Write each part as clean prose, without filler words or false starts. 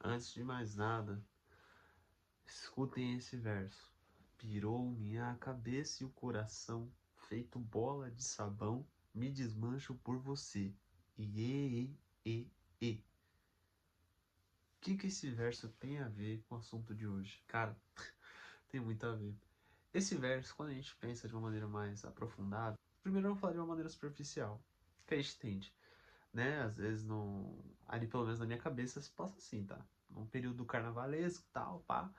Antes de mais nada, escutem esse verso. Pirou-me a cabeça e o coração, feito bola de sabão, me desmancho por você. E. O que esse verso tem a ver com o assunto de hoje? Cara, tem muito a ver. Esse verso, quando a gente pensa de uma maneira mais aprofundada, primeiro eu vou falar de uma maneira superficial, que a gente entende, né? Às vezes, ali pelo menos na minha cabeça, se passa assim, tá? Num período carnavalesco, tal, pá,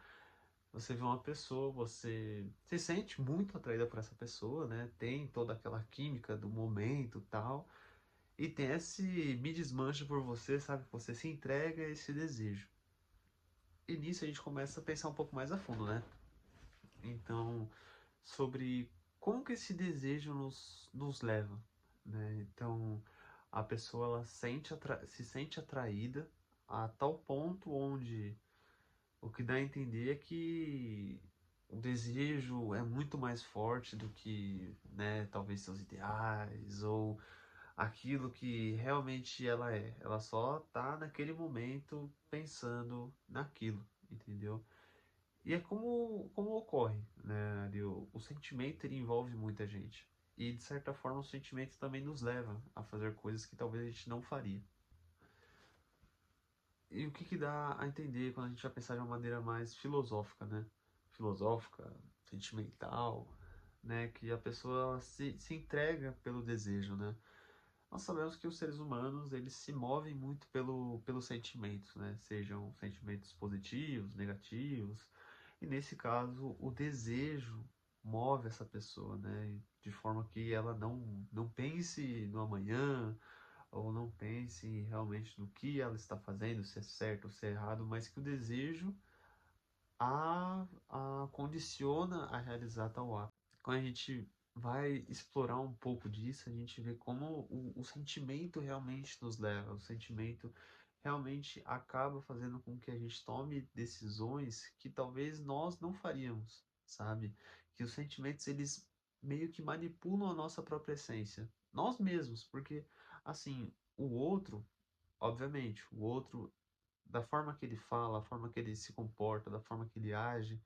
você vê uma pessoa, você se sente muito atraída por essa pessoa, né? Tem toda aquela química do momento, tal, e tem esse me desmancha por você, sabe? Você se entrega a esse desejo. E nisso a gente começa a pensar um pouco mais a fundo, né? Então, sobre como que esse desejo nos leva, né? Então, a pessoa ela se sente atraída a tal ponto onde o que dá a entender é que o desejo é muito mais forte do que, né, talvez seus ideais ou aquilo que realmente ela é. Ela só tá naquele momento pensando naquilo, entendeu? E é como ocorre, né? Ali, o sentimento ele envolve muita gente. E de certa forma o sentimento também nos leva a fazer coisas que talvez a gente não faria. E o que dá a entender quando a gente vai pensar de uma maneira mais filosófica, né? Filosófica, sentimental, né? Que a pessoa se entrega pelo desejo, né? Nós sabemos que os seres humanos, eles se movem muito pelos sentimentos, né? Sejam sentimentos positivos, negativos. E nesse caso, o desejo move essa pessoa, né? De forma que ela não pense no amanhã, ou não pense realmente no que ela está fazendo, se é certo ou se é errado, mas que o desejo a condiciona a realizar tal ato. Quando a gente vai explorar um pouco disso, a gente vê como o sentimento realmente nos leva, o sentimento realmente acaba fazendo com que a gente tome decisões que talvez nós não faríamos, sabe? Que os sentimentos eles meio que manipulam a nossa própria essência, nós mesmos, porque assim, o outro, obviamente, o outro da forma que ele fala, a forma que ele se comporta, da forma que ele age,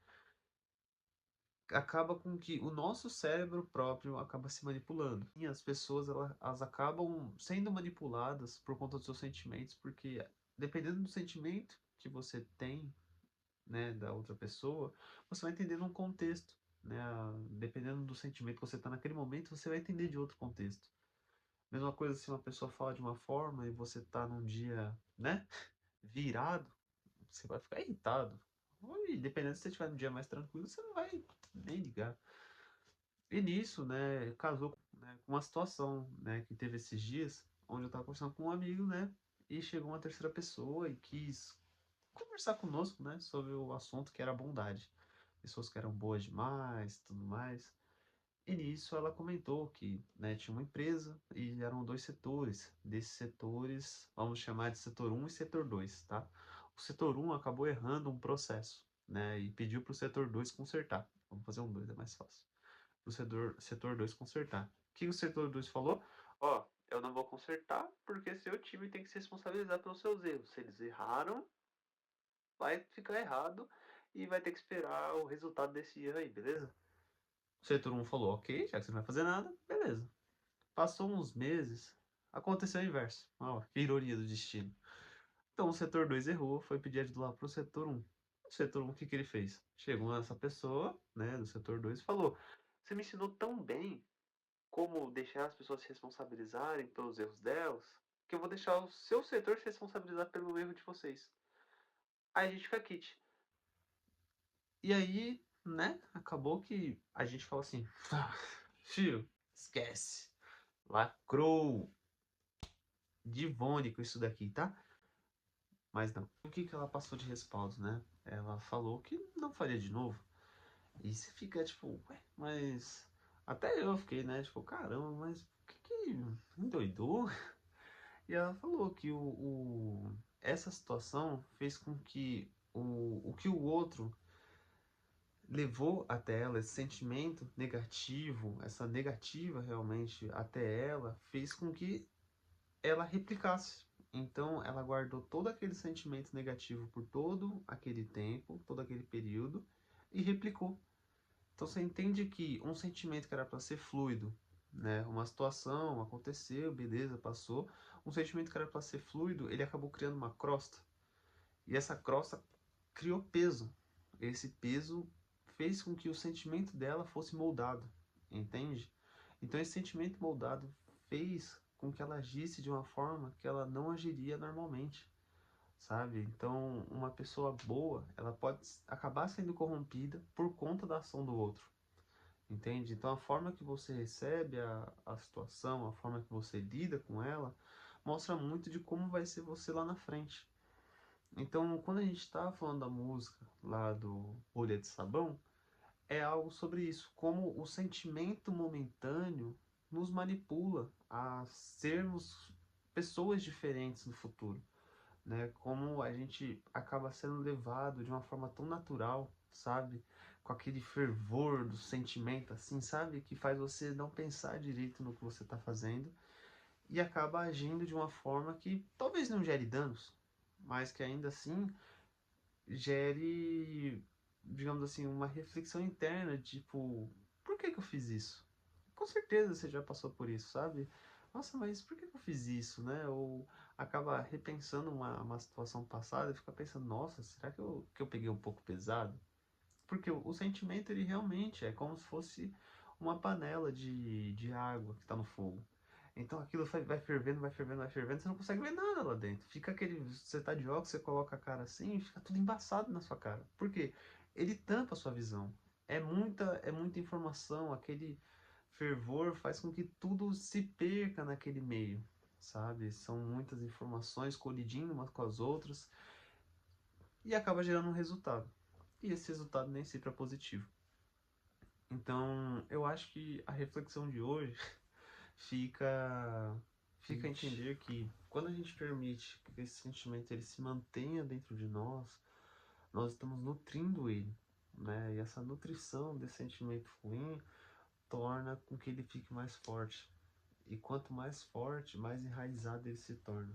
acaba com que o nosso cérebro próprio acaba se manipulando. E as pessoas elas acabam sendo manipuladas por conta dos seus sentimentos, porque dependendo do sentimento que você tem, né, da outra pessoa, você vai entender num contexto, né? Dependendo do sentimento que você está naquele momento, você vai entender de outro contexto. Mesma coisa se uma pessoa fala de uma forma e você está num dia, né, virado, você vai ficar irritado. E dependendo se você estiver num dia mais tranquilo, você não vai nem ligar. E nisso, né, casou, né, com uma situação, né, que teve esses dias, onde eu estava conversando com um amigo, né, e chegou uma terceira pessoa e quis conversar conosco, né, sobre o assunto que era a bondade. Pessoas que eram boas demais, tudo mais. E nisso ela comentou que, né, tinha uma empresa e eram dois setores. Desses setores, vamos chamar de setor um e setor 2, tá? O setor um acabou errando um processo, né, e pediu para o setor 2 consertar. Vamos fazer um 2, é mais fácil. O setor 2 consertar. O que o setor 2 falou? Ó, eu não vou consertar porque seu time tem que se responsabilizar pelos seus erros. Se eles erraram, vai ficar errado e vai ter que esperar o resultado desse erro aí, beleza? O setor um falou, ok, já que você não vai fazer nada, beleza. Passou uns meses, aconteceu o inverso. Ó, que ironia do destino. Então o setor 2 errou, foi pedir ajuda lá pro setor um. O setor um, o que ele fez? Chegou nessa pessoa, né, do setor 2 e falou: Você me ensinou tão bem como deixar as pessoas se responsabilizarem pelos erros delas, que eu vou deixar o seu setor se responsabilizar pelo erro de vocês. Aí a gente fica kit. E aí, né, acabou que a gente fala assim: Fio, esquece. Lacrou. Divônico isso daqui, tá? Mas não. O que ela passou de respaldo, né? Ela falou que não faria de novo. E você fica tipo, ué, mas. Até eu fiquei, né? Tipo, caramba, mas que endoidou? E ela falou que essa situação fez com que o que o outro levou até ela, esse sentimento negativo, essa negativa realmente até ela, fez com que ela replicasse. Então, ela guardou todo aquele sentimento negativo por todo aquele tempo, todo aquele período, e replicou. Então, você entende que um sentimento que era para ser fluido, né? Uma situação aconteceu, beleza, passou. Um sentimento que era para ser fluido, ele acabou criando uma crosta. E essa crosta criou peso. Esse peso fez com que o sentimento dela fosse moldado, entende? Então, esse sentimento moldado fez com que ela agisse de uma forma que ela não agiria normalmente, sabe? Então, uma pessoa boa, ela pode acabar sendo corrompida por conta da ação do outro, entende? Então, a forma que você recebe a situação, a forma que você lida com ela, mostra muito de como vai ser você lá na frente. Então, quando a gente está falando da música lá do Bolha de Sabão, é algo sobre isso, como o sentimento momentâneo nos manipula a sermos pessoas diferentes no futuro, né? Como a gente acaba sendo levado de uma forma tão natural, sabe? Com aquele fervor do sentimento, assim, sabe? Que faz você não pensar direito no que você está fazendo e acaba agindo de uma forma que talvez não gere danos, mas que ainda assim gere, digamos assim, uma reflexão interna, tipo, por que que eu fiz isso? Com certeza você já passou por isso, sabe? Nossa, mas por que que eu fiz isso, né? Ou acaba repensando uma situação passada e fica pensando, nossa, será que eu peguei um pouco pesado? Porque o sentimento, ele realmente é como se fosse uma panela de água que está no fogo. Então aquilo vai fervendo, vai fervendo, vai fervendo, você não consegue ver nada lá dentro. Fica aquele. Você tá de óculos, você coloca a cara assim e fica tudo embaçado na sua cara. Por quê? Ele tampa a sua visão. É muita informação, aquele fervor faz com que tudo se perca naquele meio, sabe? São muitas informações colidindo umas com as outras e acaba gerando um resultado. E esse resultado nem sempre é positivo. Então, eu acho que a reflexão de hoje fica fica a entender que quando a gente permite que esse sentimento ele se mantenha dentro de nós estamos nutrindo ele, né? E essa nutrição desse sentimento ruim torna com que ele fique mais forte. E quanto mais forte, mais enraizado ele se torna.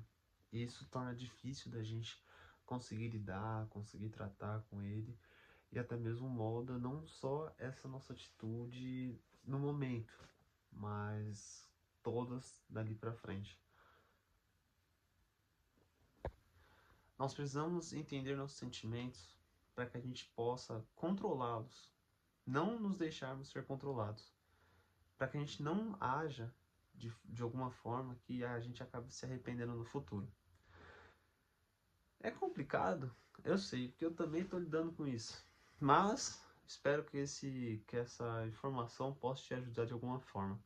E isso torna difícil da gente conseguir lidar, conseguir tratar com ele e até mesmo molda não só essa nossa atitude no momento, mas todas dali para frente. Nós precisamos entender nossos sentimentos para que a gente possa controlá-los, não nos deixarmos ser controlados, para que a gente não haja de alguma forma que a gente acabe se arrependendo no futuro. É complicado, eu sei, porque eu também estou lidando com isso, mas espero que essa informação possa te ajudar de alguma forma.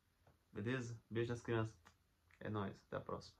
Beleza? Beijo nas crianças. É nóis. Até a próxima.